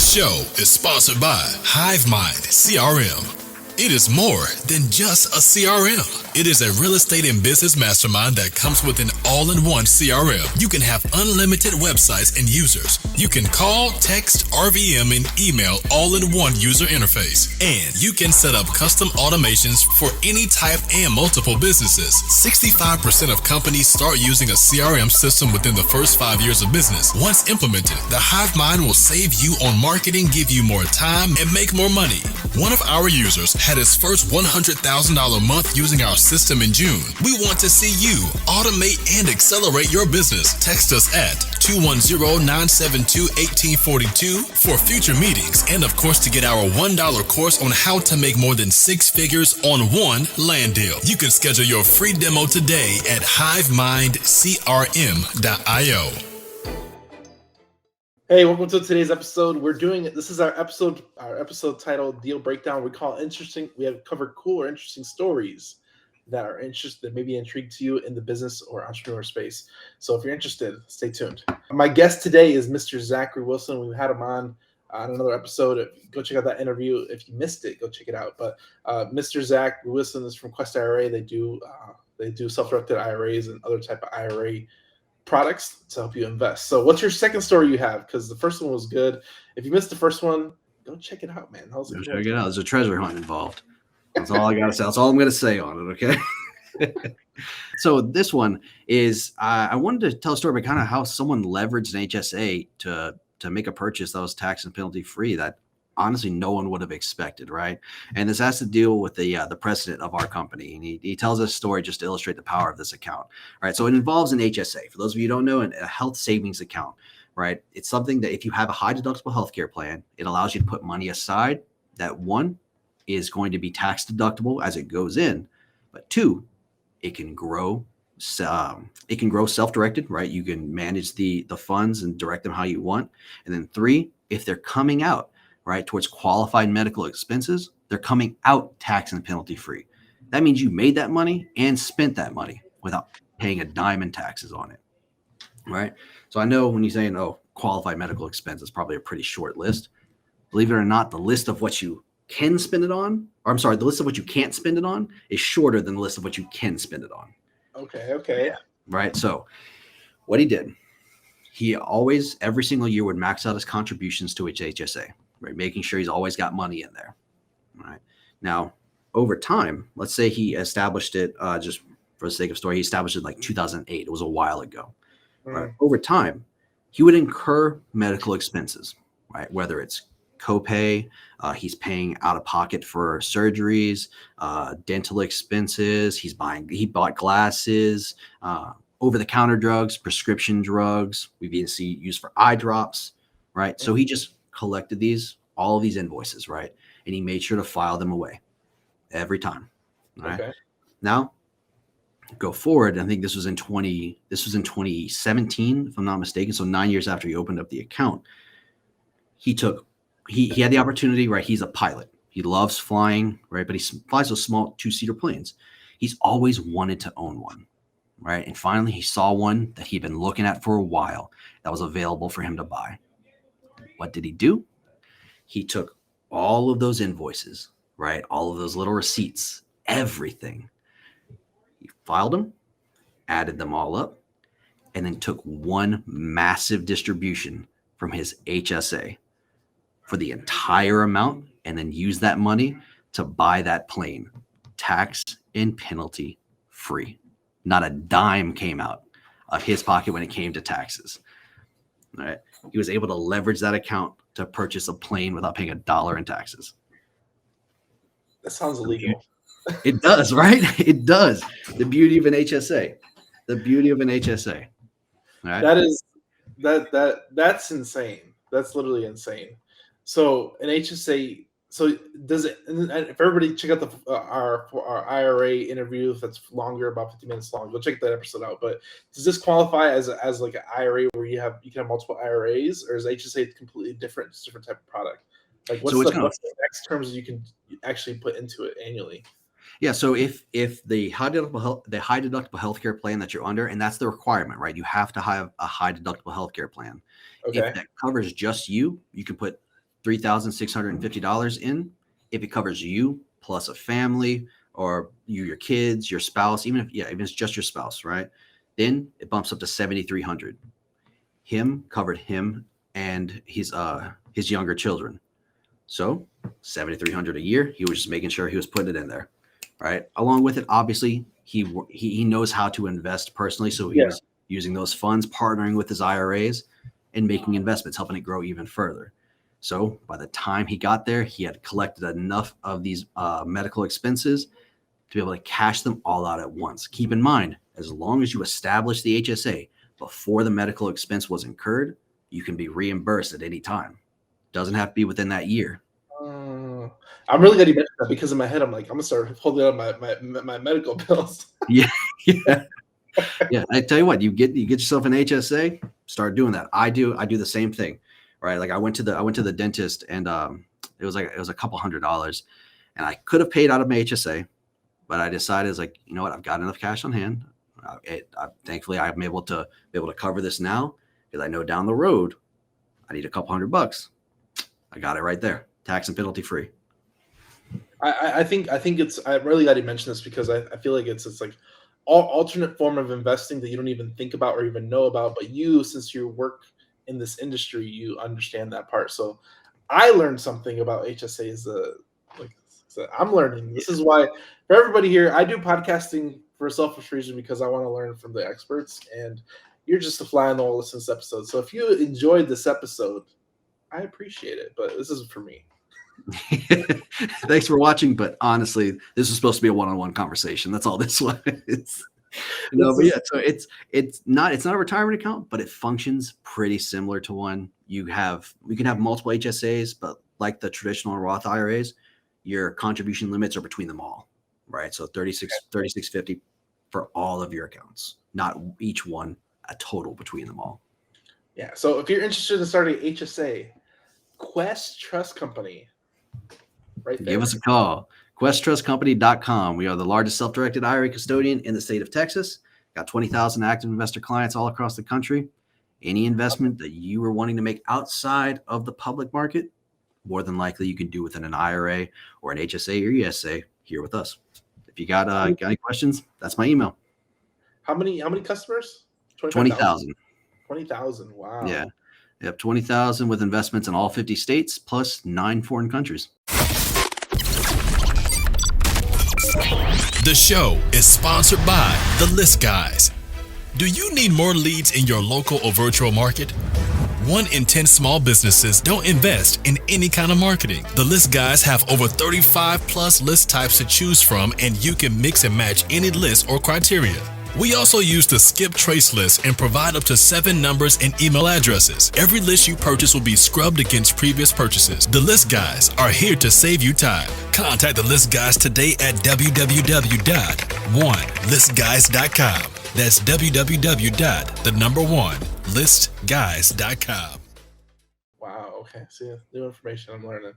show is sponsored by HiveMind CRM. It is more than just a CRM. It is a real estate and business mastermind that comes with an all-in-one CRM. You can have unlimited websites and users. You can call, text, RVM, and email all in one user interface. And you can set up custom automations for any type and multiple businesses. 65% of companies start using a CRM system within the first 5 years of business. Once implemented, the HiveMind will save you on marketing, give you more time, and make more money. One of our users had his first $100,000 month using our system in June. We want to see you automate and accelerate your business. Text us at 210-972-1842 for future meetings, and of course to get our $1 course on how to make more than 6 figures on one land deal. You can schedule your free demo today at hivemindcrm.io. Hey, welcome to today's episode. This is our episode titled Deal Breakdown. We have covered cool or interesting stories that may be intrigued to you in the business or entrepreneur space. So if you're interested, stay tuned. My guest today is Mr. Zachary Wilson. We had him on another episode. Go check out that interview. If you missed it, go check it out. But Mr. Zach Wilson is from Quest IRA. They do self-directed IRAs and other type of IRA products to help you invest. So what's your second story you have? Because the first one was good. If you missed the first one, go check it out, man. Go check it out. There's a treasure hunt involved. That's all I got to say. That's all I'm going to say on it, okay? So this one is, I wanted to tell a story about kind of how someone leveraged an HSA to make a purchase that was tax and penalty free that honestly no one would have expected, right? And this has to deal with the president of our company. And he tells us a story just to illustrate the power of this account, right? So it involves an HSA. For those of you who don't know, a health savings account, right? It's something that if you have a high deductible healthcare plan, it allows you to put money aside that one is going to be tax deductible as it goes in, but two, it can grow. It can grow self-directed, right? You can manage the funds and direct them how you want. And then three, if they're coming out, right, towards qualified medical expenses, they're coming out tax and penalty free. That means you made that money and spent that money without paying a dime in taxes on it, right? So I know when you're saying, oh, qualified medical expense is probably a pretty short list. Believe it or not, the list of what you can spend it on, the list of what you can't spend it on is shorter than the list of what you can spend it on. Okay. Yeah. Right. So what he did, he always, every single year would max out his contributions to his HSA, right? Making sure he's always got money in there. All right. Now, over time, let's say he established it, just for the sake of story, he established it like 2008. It was a while ago. Right? Over time, he would incur medical expenses, right? Whether it's copay, he's paying out of pocket for surgeries, dental expenses. He bought glasses, over-the-counter drugs, prescription drugs. We've even seen used for eye drops, right? So he just collected all of these invoices, right? And he made sure to file them away every time. Right. Okay. Now, go forward. I think this was in 2017, if I'm not mistaken. So 9 years after he opened up the account, he had the opportunity, right? He's a pilot. He loves flying, right? But he flies those small 2-seater planes. He's always wanted to own one, right? And finally, he saw one that he'd been looking at for a while that was available for him to buy. What did he do? He took all of those invoices, right? All of those little receipts, everything. He filed them, added them all up, and then took one massive distribution from his HSA for the entire amount, and then used that money to buy that plane, tax and penalty free. Not a dime came out of his pocket when it came to taxes. All right. He was able to leverage that account to purchase a plane without paying $1 in taxes. That sounds illegal. It does, right? It does. The beauty of an HSA. The beauty of an HSA. All right? That's insane. That's literally insane. So an HSA. So does it? And if everybody check out our IRA interview, if that's longer, about 50 minutes long, go check that episode out. But does this qualify as like an IRA where you can have multiple IRAs, or is HSA completely different? It's a different type of product. Like what's the next terms you can actually put into it annually? Yeah. So if the high deductible healthcare plan that you're under, and that's the requirement, right? You have to have a high deductible healthcare plan. Okay. If that covers just you, you can put $3,650 in. If it covers you plus a family or you, your kids, your spouse, even if it's just your spouse, right? Then it bumps up to $7,300. Him covered him and his younger children. So $7,300 a year. He was just making sure he was putting it in there, right? Along with it, obviously, he knows how to invest personally. So he was using those funds, partnering with his IRAs and making investments, helping it grow even further. So by the time he got there, he had collected enough of these medical expenses to be able to cash them all out at once. Keep in mind, as long as you establish the HSA before the medical expense was incurred, you can be reimbursed at any time. Doesn't have to be within that year. I'm really glad you mentioned that, because in my head, I'm like, I'm gonna start holding up my medical bills. Yeah. I tell you what, you get yourself an HSA, start doing that. I do the same thing, right? Like I went to the dentist, and it was a couple $100, and I could have paid out of my HSA, but I decided, like, you know what, I've got enough cash on hand. Thankfully, I'm able to cover this now, because I know down the road I need a couple $100. I got it right there, tax and penalty free. I think I'm really glad you mentioned this, because I feel like it's like alternate form of investing that you don't even think about or even know about, but you, since you work in this industry, you understand that part. So I learned something about HSAs. I'm learning. This is why, for everybody here, I do podcasting for a selfish reason, because I want to learn from the experts, and you're just a fly on the wall listening to this episode. So if you enjoyed this episode, I appreciate it, but this isn't for me. Thanks for watching, but honestly, this is supposed to be a one-on-one conversation. That's all this was. But yeah, so it's not a retirement account, but it functions pretty similar to one. We can have multiple HSAs, but like the traditional Roth IRAs, your contribution limits are between them all, right? So $36.50 for all of your accounts, not each one, a total between them all. Yeah. So if you're interested in starting HSA, Quest Trust Company, right there. Give us a call. QuestTrustCompany.com. We are the largest self-directed IRA custodian in the state of Texas. Got 20,000 active investor clients all across the country. Any investment that you are wanting to make outside of the public market, more than likely you can do within an IRA or an HSA or ESA here with us. If you got any questions, that's my email. How many customers? 20,000. 20,000. Wow. Yeah. Yep, 20,000 with investments in all 50 states plus 9 foreign countries. The show is sponsored by The List Guys. Do you need more leads in your local or virtual market? 1 in 10 small businesses don't invest in any kind of marketing. The List Guys have over 35 plus list types to choose from, and you can mix and match any list or criteria. We also use the skip trace list and provide up to 7 numbers and email addresses. Every list you purchase will be scrubbed against previous purchases. The List Guys are here to save you time. Contact the List Guys today at www.1listguys.com. That's www.1listguys.com. Wow. Okay. See, new information I'm learning.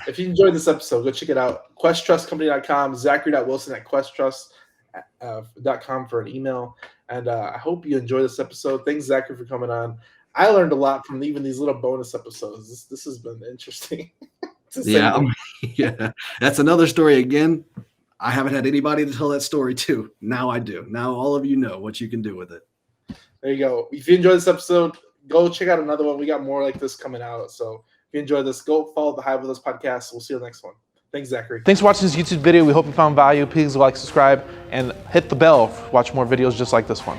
If you enjoyed this episode, go check it out. QuestTrustCompany.com. Zachary.wilson@QuestTrust.com for an email. And I hope you enjoy this episode. Thanks, Zachary, for coming on. I learned a lot from even these little bonus episodes. This has been interesting. Yeah. That's another story again. I haven't had anybody to tell that story to. Now I do. Now all of you know what you can do with it. There you go. If you enjoyed this episode, go check out another one. We got more like this coming out. So if you enjoyed this, go follow the Hive With Us podcast. We'll see you in the next one. Thanks, Zachary. Thanks for watching this YouTube video. We hope you found value. Please like, subscribe, and hit the bell to watch more videos just like this one.